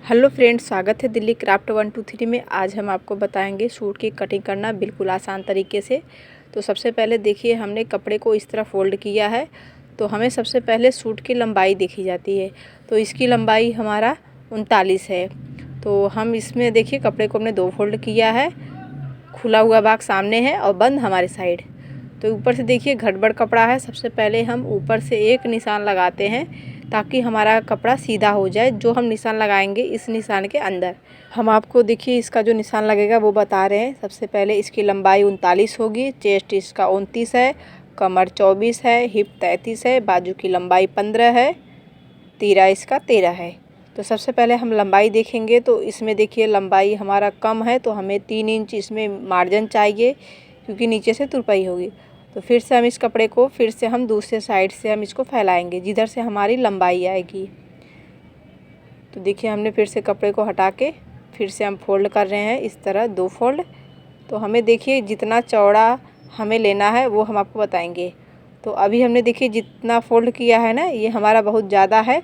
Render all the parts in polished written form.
Hello friends, स्वागत है Delhi craft 123 में। आज हम आपको बताएंगे सूट की कटिंग करना बिल्कुल आसान तरीके से। तो सबसे पहले देखिए, हमने कपड़े को इस तरह फोल्ड किया है। तो हमें सबसे पहले सूट की लंबाई देखी जाती है। तो इसकी लंबाई हमारा 39 है। तो हम इसमें देखिए, कपड़े को हमने 2 फोल्ड किया है। खुला हुआ भाग सामने है और बंद हमारे साइड। तो ऊपर से देखिए घटबड़ कपड़ा है। सबसे पहले हम ऊपर से एक निशान लगाते हैं ताकि हमारा कपड़ा सीधा हो जाए। जो हम निशान लगाएंगे इस निशान के अंदर, हम आपको देखिए इसका जो निशान लगेगा वो बता रहे हैं। सबसे पहले इसकी लंबाई 39 होगी, चेस्ट इसका 29 है, कमर 24 है, हिप 33 है, बाजू की लंबाई 15 है, तीरा इसका 13 है। तो सबसे पहले हम लंबाई देखेंगे। तो इसमें देखिए लंबाई हमारा कम है, तो हमें 3 इंच इसमें मार्जिन चाहिए क्योंकि नीचे से तुरपाई होगी। तो फिर से हम इस कपड़े को फिर से हम दूसरे साइड से हम इसको फैलाएंगे जिधर से हमारी लंबाई आएगी। तो देखिए हमने फिर से कपड़े को हटा के फिर से हम फोल्ड कर रहे हैं इस तरह 2 फोल्ड। तो हमें देखिए जितना चौड़ा हमें लेना है वो हम आपको बताएंगे। तो अभी हमने देखिए जितना फोल्ड किया है ना, ये हमारा बहुत ज़्यादा है।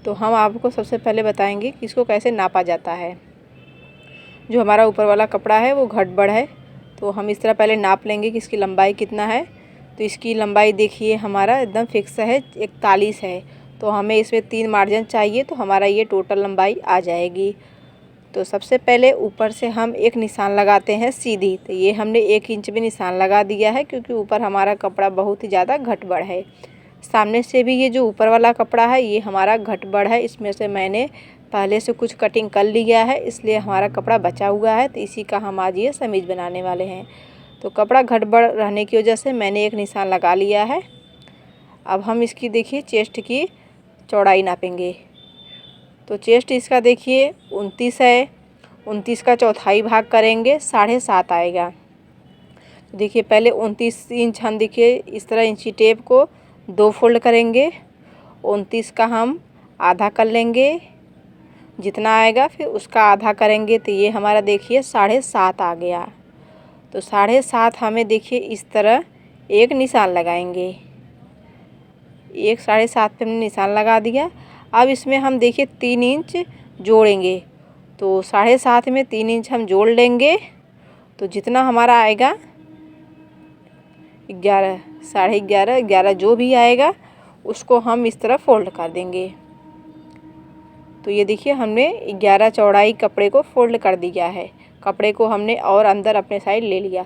तो हम आपको सबसे पहले बताएंगे कि इसको कैसे नापा जाता है। जो हमारा ऊपर वाला कपड़ा है वो घटबड़ है, तो हम इस तरह पहले नाप लेंगे कि इसकी लंबाई कितना है। तो इसकी लंबाई देखिए हमारा एकदम फिक्स है, 41 है। तो हमें इसमें 3 मार्जिन चाहिए, तो हमारा ये टोटल लंबाई आ जाएगी। तो सबसे पहले ऊपर से हम एक निशान लगाते हैं सीधी। तो ये हमने 1 इंच में निशान लगा दिया है क्योंकि ऊपर हमारा कपड़ा बहुत ही ज़्यादा घटबड़ है। सामने से भी ये जो ऊपर वाला कपड़ा है ये हमारा घटबड़ है। इसमें से मैंने पहले से कुछ कटिंग कर लिया है, इसलिए हमारा कपड़ा बचा हुआ है। तो इसी का हम आज ये समीज बनाने वाले हैं। तो कपड़ा घटबड़ रहने की वजह से मैंने एक निशान लगा लिया है। अब हम इसकी देखिए चेस्ट की चौड़ाई नापेंगे। तो चेस्ट इसका देखिए 29 है। 29 का चौथाई भाग करेंगे 7.5 आएगा। तो देखिए पहले 29 इंच हम देखिए इस तरह इंची टेप को 2 फोल्ड करेंगे। 29 का हम आधा कर लेंगे, जितना आएगा फिर उसका आधा करेंगे। तो ये हमारा देखिए 7.5 आ गया। तो 7.5 हमें देखिए इस तरह एक निशान लगाएंगे। एक 7.5 पे हमने निशान लगा दिया। अब इसमें हम देखिए 3 इंच जोड़ेंगे। तो 7.5 में 3 इंच हम जोड़ लेंगे। तो जितना हमारा आएगा 11, 11.5, 11 जो भी आएगा उसको हम इस तरह फोल्ड कर देंगे। तो ये देखिए हमने 11 चौड़ाई कपड़े को फोल्ड कर दिया है। कपड़े को हमने और अंदर अपने साइड ले लिया।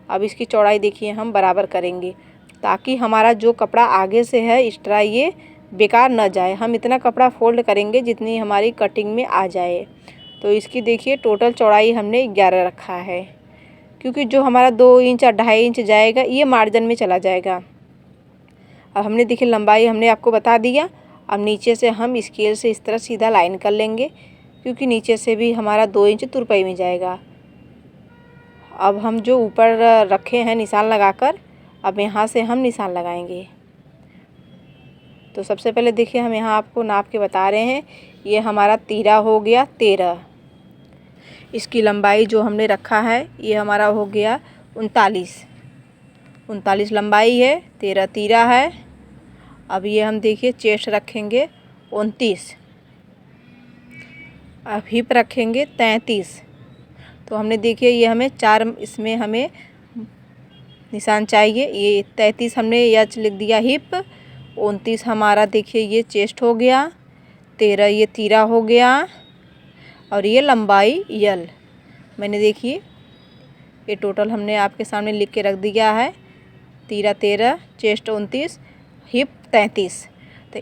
अब इसकी चौड़ाई देखिए हम बराबर करेंगे ताकि हमारा जो कपड़ा आगे से है एक्स्ट्रा ये बेकार न जाए। हम इतना कपड़ा फोल्ड करेंगे जितनी हमारी कटिंग में आ जाए। तो इसकी देखिए टोटल चौड़ाई हमने 11 रखा है क्योंकि जो हमारा 2 इंच और 2.5 इंच जाएगा ये मार्जिन में चला जाएगा। अब हमने देखिए लंबाई हमने आपको बता दिया। अब नीचे से हम स्केल से इस तरह सीधा लाइन कर लेंगे क्योंकि नीचे से भी हमारा 2 इंच तुरपाई में जाएगा। अब हम जो ऊपर रखे हैं निशान लगाकर, अब यहाँ से हम निशान लगाएंगे। तो सबसे पहले देखिए हम यहाँ आपको नाप के बता रहे हैं। ये हमारा तीरा हो गया 13। इसकी लंबाई जो हमने रखा है ये हमारा हो गया 39। 39 लंबाई है, 13 तीरा है। अब ये हम देखिए चेस्ट रखेंगे 29। अब हिप रखेंगे 33। तो हमने देखिए ये हमें 4 इसमें हमें निशान चाहिए। ये 33 हमने यच लिख दिया हिप। 29 हमारा देखिए ये चेस्ट हो गया। 13 ये तीरा हो गया और ये लंबाई यल। मैंने देखिए ये टोटल हमने आपके सामने लिख के रख दिया है। तीरा 13, चेस्ट 29, हिप 33। तो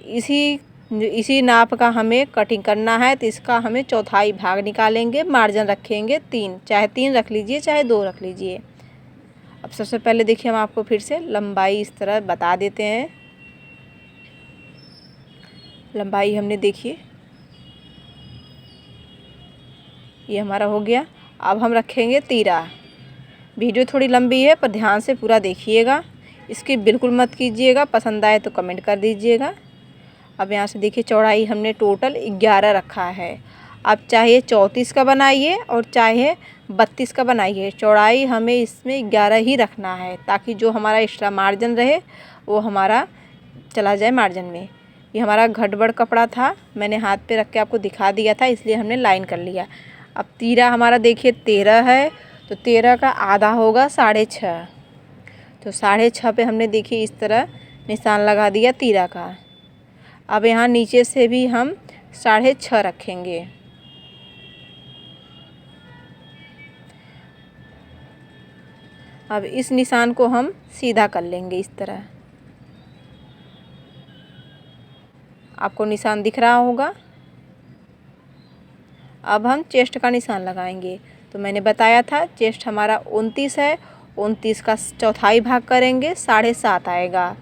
इसी नाप का हमें कटिंग करना है। तो इसका हमें चौथाई भाग निकालेंगे, मार्जिन रखेंगे 3, चाहे 3 रख लीजिए चाहे 2 रख लीजिए। अब सबसे पहले देखिए हम आपको फिर से लंबाई इस तरह बता देते हैं। लंबाई हमने देखिए ये हमारा हो गया। अब हम रखेंगे तीरा। वीडियो थोड़ी लंबी है पर ध्यान से पूरा देखिएगा, इसकी बिल्कुल मत कीजिएगा। पसंद आए तो कमेंट कर दीजिएगा। अब यहाँ से देखिए चौड़ाई हमने टोटल 11 रखा है। आप चाहे 34 का बनाइए और चाहे 32 का बनाइए, चौड़ाई हमें इसमें 11 ही रखना है ताकि जो हमारा एक्स्ट्रा मार्जिन रहे वो हमारा चला जाए मार्जिन में। ये हमारा घटबड़ कपड़ा था, मैंने हाथ पे रख के आपको दिखा दिया था, इसलिए हमने लाइन कर लिया। अब तीरा हमारा देखिए 13 है, तो 13 का आधा होगा 6.5। तो 6.5 पे हमने देखिए इस तरह निशान लगा दिया तीरा का। अब यहाँ नीचे से भी हम 6.5 रखेंगे। अब इस निशान को हम सीधा कर लेंगे इस तरह। आपको निशान दिख रहा होगा। अब हम चेस्ट का निशान लगाएंगे। तो मैंने बताया था चेस्ट हमारा 29 है, 29 का चौथाई भाग करेंगे 7.5 आएगा।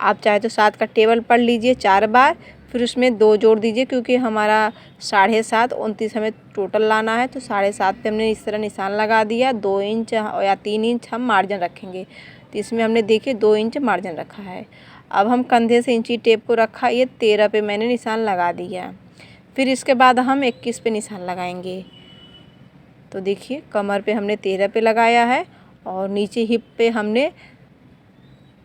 आप चाहे तो 7 का टेबल पढ़ लीजिए 4 बार, फिर उसमें 2 जोड़ दीजिए, क्योंकि हमारा 7.5 29 हमें टोटल लाना है। तो 7.5 पे हमने इस तरह निशान लगा दिया। 2 इंच या 3 इंच हम मार्जिन रखेंगे, तो इसमें हमने देखिए 2 इंच मार्जिन रखा है। अब हम कंधे से इंची टेप को रखा, ये 13 पे मैंने निशान लगा दिया। फिर इसके बाद हम 21 पे निशान लगाएंगे। तो देखिए कमर पे हमने 13 पे लगाया है और नीचे हिप पे हमने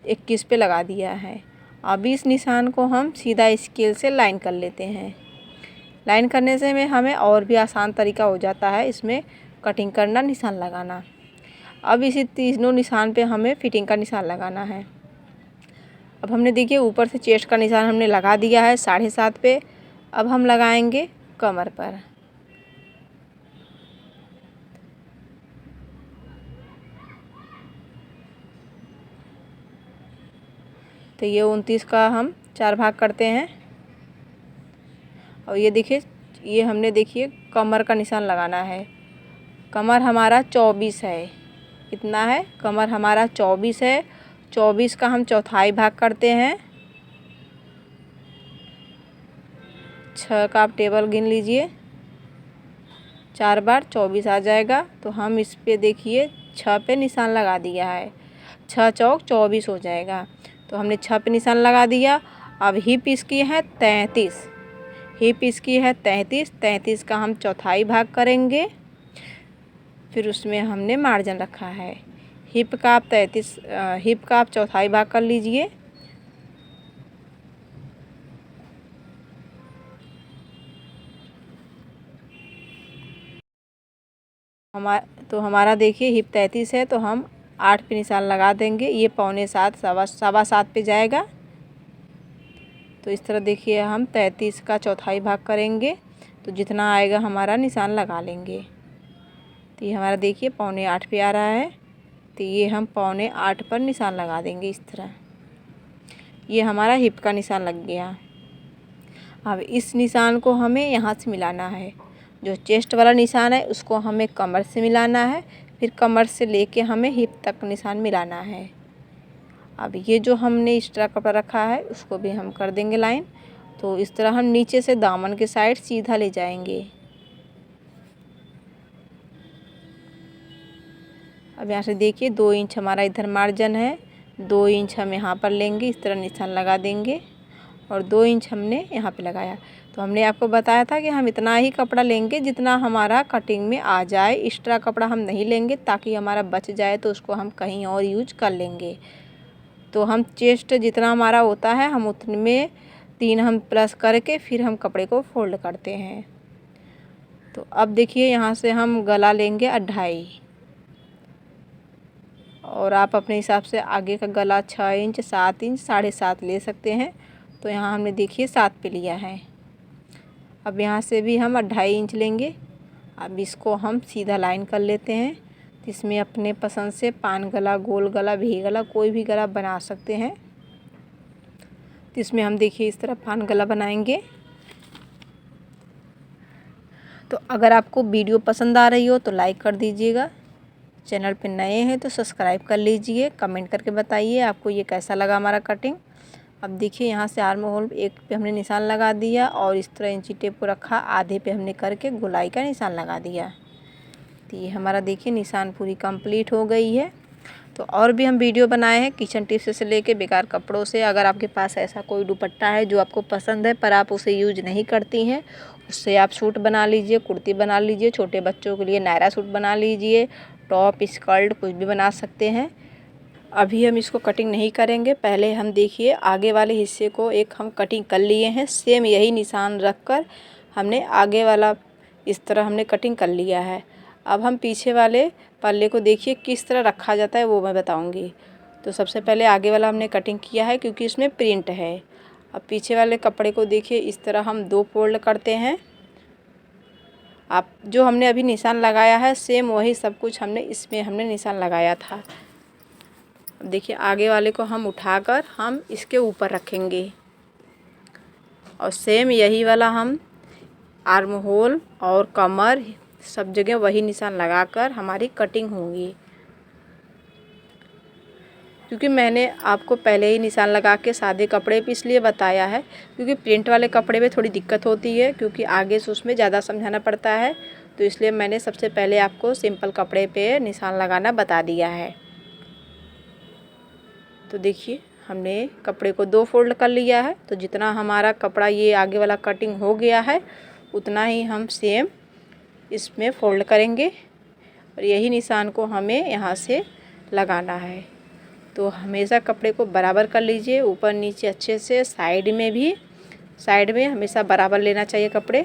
21 पे लगा दिया है। अब इस निशान को हम सीधा स्केल से लाइन कर लेते हैं। लाइन करने से हमें और भी आसान तरीका हो जाता है इसमें कटिंग करना, निशान लगाना। अब इसी तीनों निशान पे हमें फिटिंग का निशान लगाना है। अब हमने देखिए ऊपर से चेस्ट का निशान हमने लगा दिया है 7.5 पे। अब हम लगाएंगे कमर पर। तो ये 29 का हम 4 भाग करते हैं। और ये देखिए, ये हमने देखिए कमर का निशान लगाना है। कमर हमारा 24 है। कितना है? कमर हमारा 24 है। 24 का हम चौथाई भाग करते हैं। 6 का आप टेबल गिन लीजिए, 4 बार 24 आ जाएगा। तो हम इस पे देखिए 6 पे निशान लगा दिया है। 6 चौक 24 हो जाएगा। तो हमने 6 पे निशान लगा दिया। अब हिप इसकी है 33, हिप इसकी है 33। 33 का हम चौथाई भाग करेंगे, फिर उसमें हमने मार्जिन रखा है। हिप का आप 33 हिप का आप चौथाई भाग कर लीजिए। हमारा देखिए हिप 33 है, तो हम 8 पे निशान लगा देंगे। ये 6:45 सवा 7 पे जाएगा। तो इस तरह देखिए हम 33 का चौथाई भाग करेंगे, तो जितना आएगा हमारा निशान लगा लेंगे। तो ये हमारा देखिए 7:45 पे आ रहा है, तो ये हम 7:45 पर निशान लगा देंगे इस तरह। ये हमारा हिप का निशान लग गया। अब इस निशान को हमें यहाँ से मिलाना है। जो चेस्ट वाला निशान है उसको हमें कमर से मिलाना है, फिर कमर से लेके हमें हिप तक निशान मिलाना है। अब ये जो हमने एक्स्ट्रा कपड़ा रखा है उसको भी हम कर देंगे लाइन। तो इस तरह हम नीचे से दामन के साइड सीधा ले जाएंगे। अब यहाँ से देखिए 2 इंच हमारा इधर मार्जिन है, 2 इंच हम यहाँ पर लेंगे, इस तरह निशान लगा देंगे और 2 इंच हमने यहाँ पे लगाया। तो हमने आपको बताया था कि हम इतना ही कपड़ा लेंगे जितना हमारा कटिंग में आ जाए। एक्स्ट्रा कपड़ा हम नहीं लेंगे, ताकि हमारा बच जाए तो उसको हम कहीं और यूज कर लेंगे। तो हम चेस्ट जितना हमारा होता है हम उतने में 3 हम प्लस करके फिर हम कपड़े को फोल्ड करते हैं। तो अब देखिए यहाँ से हम गला लेंगे 2.5, और आप अपने हिसाब से आगे का गला 6 इंच 7 इंच 7.5 ले सकते हैं। तो यहाँ हमने देखिए 7 पे लिया है। अब यहाँ से भी हम 2.5 इंच लेंगे। अब इसको हम सीधा लाइन कर लेते हैं। तो इसमें अपने पसंद से पान गला, गोल गला, भी गला, कोई भी गला बना सकते हैं। तो इसमें हम देखिए इस तरह पान गला बनाएंगे। तो अगर आपको वीडियो पसंद आ रही हो तो लाइक कर दीजिएगा, चैनल पे नए हैं तो सब्सक्राइब कर लीजिए, कमेंट करके बताइए आपको ये कैसा लगा हमारा कटिंग। अब देखिए यहाँ से आर्म होल 1 पे हमने निशान लगा दिया और इस तरह इंची टेप को रखा, आधे पे हमने करके गोलाई का निशान लगा दिया। तो ये हमारा देखिए निशान पूरी कंप्लीट हो गई है। तो और भी हम वीडियो बनाए हैं किचन टिप्स से लेके बेकार कपड़ों से। अगर आपके पास ऐसा कोई दुपट्टा है जो आपको पसंद है पर आप उसे यूज नहीं करती हैं, उससे आप सूट बना लीजिए, कुर्ती बना लीजिए, छोटे बच्चों के लिए नायरा सूट बना लीजिए, टॉप स्कर्ट कुछ भी बना सकते हैं। अभी हम इसको कटिंग नहीं करेंगे। पहले हम देखिए आगे वाले हिस्से को एक हम कटिंग कर लिए हैं। सेम यही निशान रखकर हमने आगे वाला इस तरह हमने कटिंग कर लिया है। अब हम पीछे वाले पल्ले को देखिए किस तरह रखा जाता है वो मैं बताऊंगी। तो सबसे पहले आगे वाला हमने कटिंग किया है क्योंकि इसमें प्रिंट है। अब पीछे वाले कपड़े को देखिए इस तरह हम 2 फोल्ड करते हैं। आप जो हमने अभी निशान लगाया है सेम वही सब कुछ हमने हमने निशान लगाया था। अब देखिए आगे वाले को हम उठाकर हम इसके ऊपर रखेंगे और सेम यही वाला हम आर्म होल और कमर सब जगह वही निशान लगाकर हमारी कटिंग होगी। क्योंकि मैंने आपको पहले ही निशान लगा के सादे कपड़े पे इसलिए बताया है क्योंकि प्रिंट वाले कपड़े में थोड़ी दिक्कत होती है, क्योंकि आगे से उसमें ज़्यादा समझाना पड़ता है। तो इसलिए मैंने सबसे पहले आपको सिंपल कपड़े पे निशान लगाना बता दिया है। तो देखिए हमने कपड़े को 2 फोल्ड कर लिया है। तो जितना हमारा कपड़ा ये आगे वाला कटिंग हो गया है उतना ही हम सेम इसमें फोल्ड करेंगे और यही निशान को हमें यहाँ से लगाना है। तो हमेशा कपड़े को बराबर कर लीजिए, ऊपर नीचे अच्छे से, साइड में हमेशा बराबर लेना चाहिए कपड़े।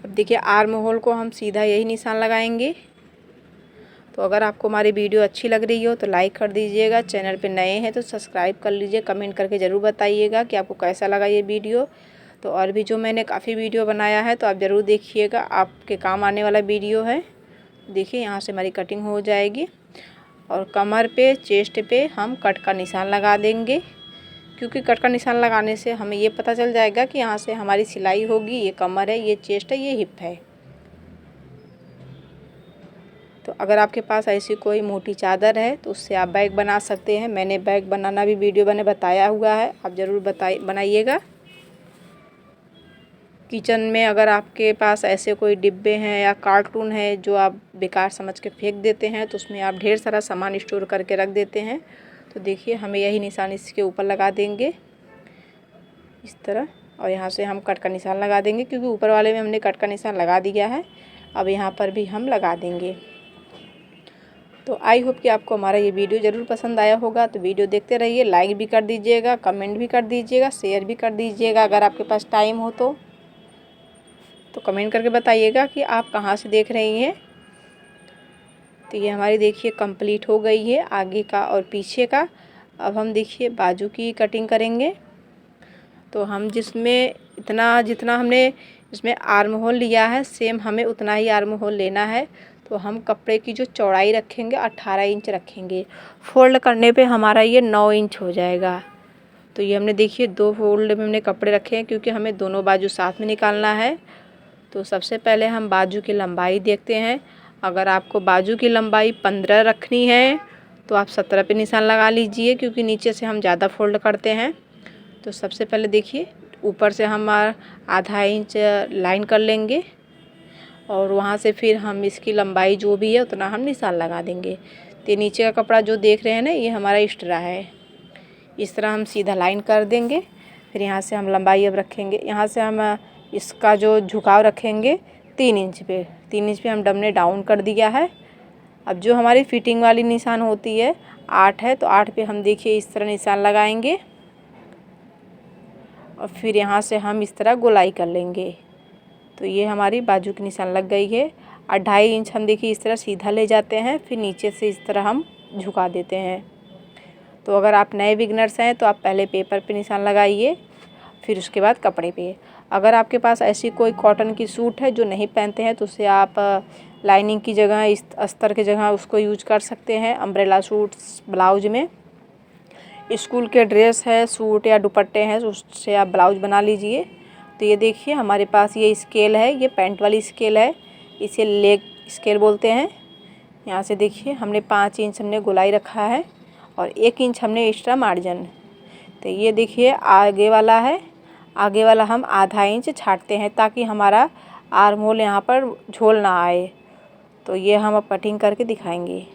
अब देखिए आर्म होल को हम सीधा यही निशान लगाएंगे। तो अगर आपको हमारी वीडियो अच्छी लग रही हो तो लाइक कर दीजिएगा, चैनल पे नए हैं तो सब्सक्राइब कर लीजिए, कमेंट करके ज़रूर बताइएगा कि आपको कैसा लगा ये वीडियो। तो और भी जो मैंने काफ़ी वीडियो बनाया है तो आप ज़रूर देखिएगा, आपके काम आने वाला वीडियो है। देखिए यहाँ से हमारी कटिंग हो जाएगी और कमर पे, चेस्ट पे हम कट का निशान लगा देंगे, क्योंकि कट का निशान लगाने से हमें ये पता चल जाएगा कि यहाँ से हमारी सिलाई होगी। ये कमर है, ये चेस्ट है, ये हिप है। तो अगर आपके पास ऐसी कोई मोटी चादर है तो उससे आप बैग बना सकते हैं। मैंने बैग बनाना भी वीडियो मैंने बताया हुआ है, आप ज़रूर बनाइएगा। किचन में अगर आपके पास ऐसे कोई डिब्बे हैं या कार्टून है जो आप बेकार समझ के फेंक देते हैं तो उसमें आप ढेर सारा सामान स्टोर करके रख देते हैं। तो देखिए हमें यही निशान इसके ऊपर लगा देंगे इस तरह, और यहाँ से हम कट का निशान लगा देंगे क्योंकि ऊपर वाले में हमने कट का निशान लगा दिया है। अब यहाँ पर भी हम लगा देंगे। तो आई होप कि आपको हमारा ये वीडियो ज़रूर पसंद आया होगा। तो वीडियो देखते रहिए, लाइक भी कर दीजिएगा, कमेंट भी कर दीजिएगा, शेयर भी कर दीजिएगा। अगर आपके पास टाइम हो तो कमेंट करके बताइएगा कि आप कहाँ से देख रही हैं। तो ये हमारी देखिए कंप्लीट हो गई है आगे का और पीछे का। अब हम देखिए बाजू की कटिंग करेंगे। तो हम जितना हमने इसमें आर्म होल लिया है सेम हमें उतना ही आर्म होल लेना है। तो हम कपड़े की जो चौड़ाई रखेंगे 18 इंच रखेंगे। फोल्ड करने पे हमारा ये 9 इंच हो जाएगा। तो ये हमने देखिए 2 फोल्ड में हमने कपड़े रखे हैं क्योंकि हमें दोनों बाजू साथ में निकालना है। तो सबसे पहले हम बाजू की लंबाई देखते हैं। अगर आपको बाजू की लंबाई 15 रखनी है तो आप 17 पे निशान लगा लीजिए, क्योंकि नीचे से हम ज़्यादा फोल्ड करते हैं। तो सबसे पहले देखिए ऊपर से हम आधा इंच लाइन कर लेंगे और वहाँ से फिर हम इसकी लंबाई जो भी है उतना हम निशान लगा देंगे। तो नीचे का कपड़ा जो देख रहे हैं ना, ये हमारा एक्स्ट्रा है। इस तरह हम सीधा लाइन कर देंगे। फिर यहाँ से हम लंबाई अब रखेंगे, यहाँ से हम इसका जो झुकाव रखेंगे 3 इंच पे। 3 इंच पे हम हमने डाउन कर दिया है। अब जो हमारी फिटिंग वाली निशान होती है 8 है, तो 8 पे हम देखिए इस तरह निशान लगाएंगे और फिर यहाँ से हम इस तरह गोलाई कर लेंगे। तो ये हमारी बाजू की निशान लग गई है। 2.5 इंच हम देखिए इस तरह सीधा ले जाते हैं, फिर नीचे से इस तरह हम झुका देते हैं। तो अगर आप नए बिगनर्स हैं तो आप पहले पेपर पे निशान लगाइए, फिर उसके बाद कपड़े पे। अगर आपके पास ऐसी कोई कॉटन की सूट है जो नहीं पहनते हैं तो उससे आप लाइनिंग की जगह, इस अस्तर की जगह उसको यूज कर सकते हैं। अम्ब्रेला सूट ब्लाउज में, स्कूल के ड्रेस है, सूट या दुपट्टे हैं, उससे आप ब्लाउज बना लीजिए। तो ये देखिए हमारे पास ये स्केल है, ये पैंट वाली स्केल है, इसे लेग स्केल बोलते हैं। यहाँ से देखिए हमने 5 इंच हमने गोलाई रखा है और 1 इंच हमने एक्स्ट्रा मार्जिन। तो ये देखिए आगे वाला है, आगे वाला हम आधा इंच छाटते हैं ताकि हमारा आर्म होल यहाँ पर झोल ना आए। तो ये हम अब कटिंग करके दिखाएंगे।